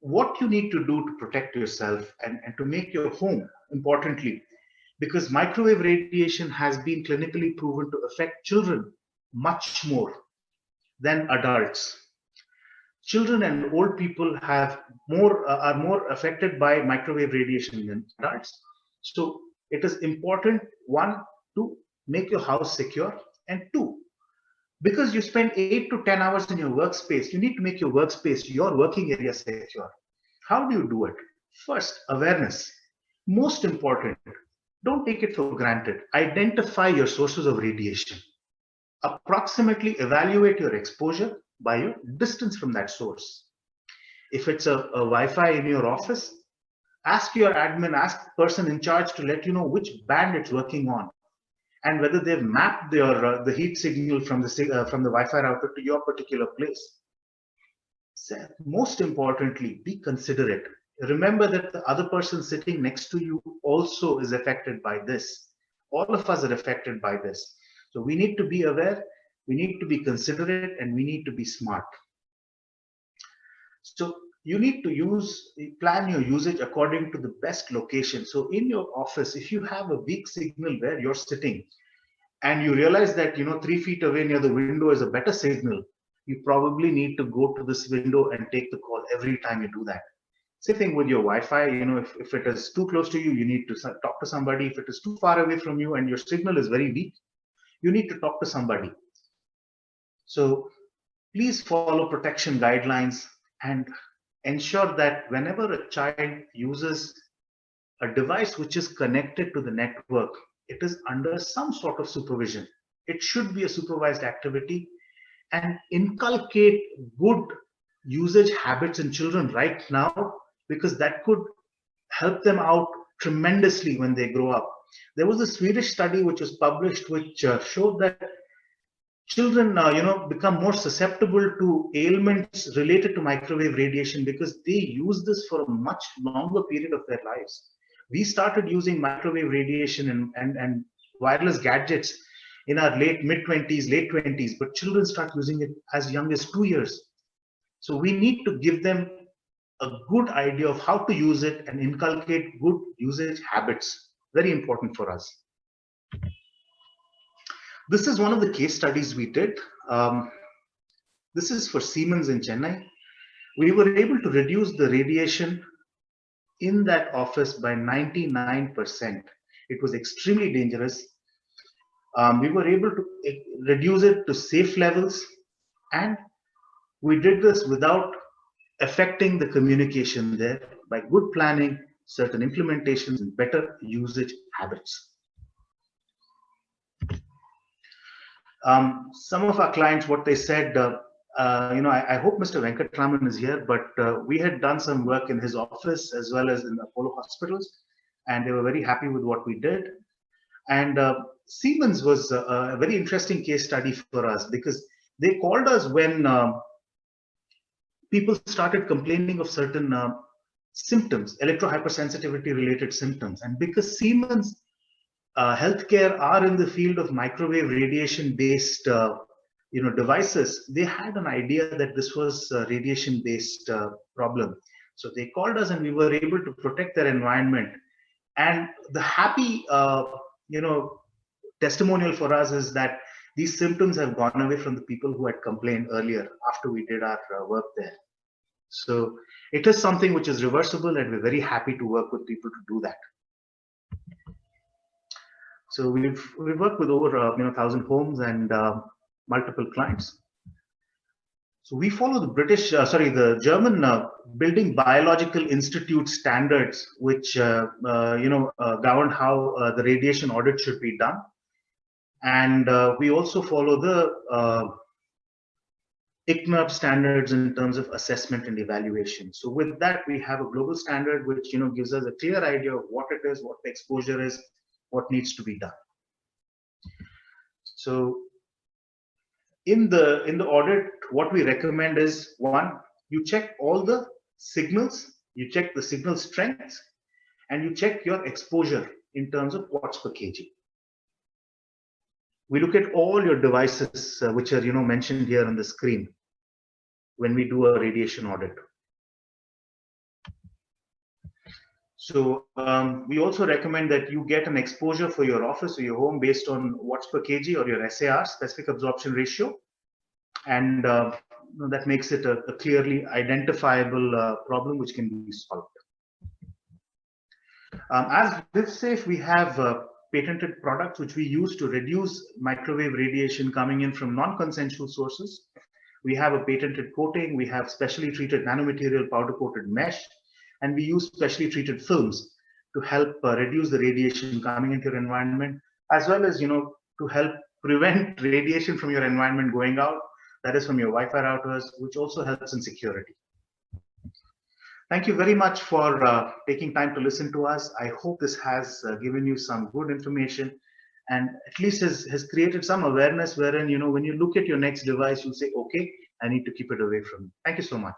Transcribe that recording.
what you need to do to protect yourself and to make your home, importantly, because microwave radiation has been clinically proven to affect children much more than adults. Children and old people have more are more affected by microwave radiation than adults. So it is important, one, to make your house secure, and two, because you spend 8 to 10 hours in your workspace, you need to make your workspace, your working area secure. How do you do it? First, awareness. Most important, don't take it for granted. Identify your sources of radiation. Approximately evaluate your exposure by your distance from that source. If it's a Wi-Fi in your office, ask your admin, ask the person in charge to let you know which band it's working on, and whether they've mapped the heat signal from the Wi-Fi router to your particular place. Most importantly, be considerate. Remember that the other person sitting next to you also is affected by this. All of us are affected by this. So we need to be aware, we need to be considerate, and we need to be smart. So you need to plan your usage according to the best location. So in your office, if you have a weak signal where you're sitting, and you realize that 3 feet away near the window is a better signal, you probably need to go to this window and take the call every time you do that. Same thing with your Wi-Fi. If it is too close to you, you need to talk to somebody. If it is too far away from you and your signal is very weak, you need to talk to somebody. So please follow protection guidelines and ensure that whenever a child uses a device which is connected to the network, it is under some sort of supervision. It should be a supervised activity, and inculcate good usage habits in children right now, because that could help them out tremendously when they grow up. There was a Swedish study which was published which showed that children become more susceptible to ailments related to microwave radiation because they use this for a much longer period of their lives. We started using microwave radiation and wireless gadgets in our mid 20s, late 20s, but children start using it as young as 2 years. So we need to give them a good idea of how to use it and inculcate good usage habits. Very important for us. This is one of the case studies we did. This is for Siemens in Chennai. We were able to reduce the radiation in that office by 99%. It was extremely dangerous. We were able to reduce it to safe levels, and we did this without affecting the communication there by good planning, certain implementations, and better usage habits. Some of our clients, what they said, I hope Mr. Venkatraman is here, but we had done some work in his office as well as in Apollo hospitals, and they were very happy with what we did. And Siemens was a very interesting case study for us because they called us when people started complaining of certain symptoms, electrohypersensitivity related symptoms. And because Siemens healthcare are in the field of microwave radiation based devices, they had an idea that this was a radiation based problem. So they called us and we were able to protect their environment. And the happy testimonial for us is that these symptoms have gone away from the people who had complained earlier after we did our work there. So it is something which is reversible, and we're very happy to work with people to do that. So we've worked with over 1,000 homes and multiple clients. So we follow the German Building Biological Institute standards, which govern how the radiation audit should be done, and we also follow the ICNIRP standards in terms of assessment and evaluation. So with that, we have a global standard which gives us a clear idea of what it is, what the exposure is, what needs to be done. So in the audit, what we recommend is, one, you check all the signals, you check the signal strength, and you check your exposure in terms of watts per kg. We look at all your devices which are mentioned here on the screen when we do a radiation audit. So we also recommend that you get an exposure for your office or your home based on watts per kg or your SAR, specific absorption ratio. And that makes it a clearly identifiable problem which can be solved. As LiveSafe, we have patented products which we use to reduce microwave radiation coming in from non-consensual sources. We have a patented coating, we have specially treated nanomaterial powder coated mesh, and we use specially treated films to help reduce the radiation coming into your environment, as well as, to help prevent radiation from your environment going out, that is from your Wi-Fi routers, which also helps in security. Thank you very much for taking time to listen to us. I hope this has given you some good information and at least has created some awareness wherein, when you look at your next device, you'll say, okay, I need to keep it away from me. Thank you so much.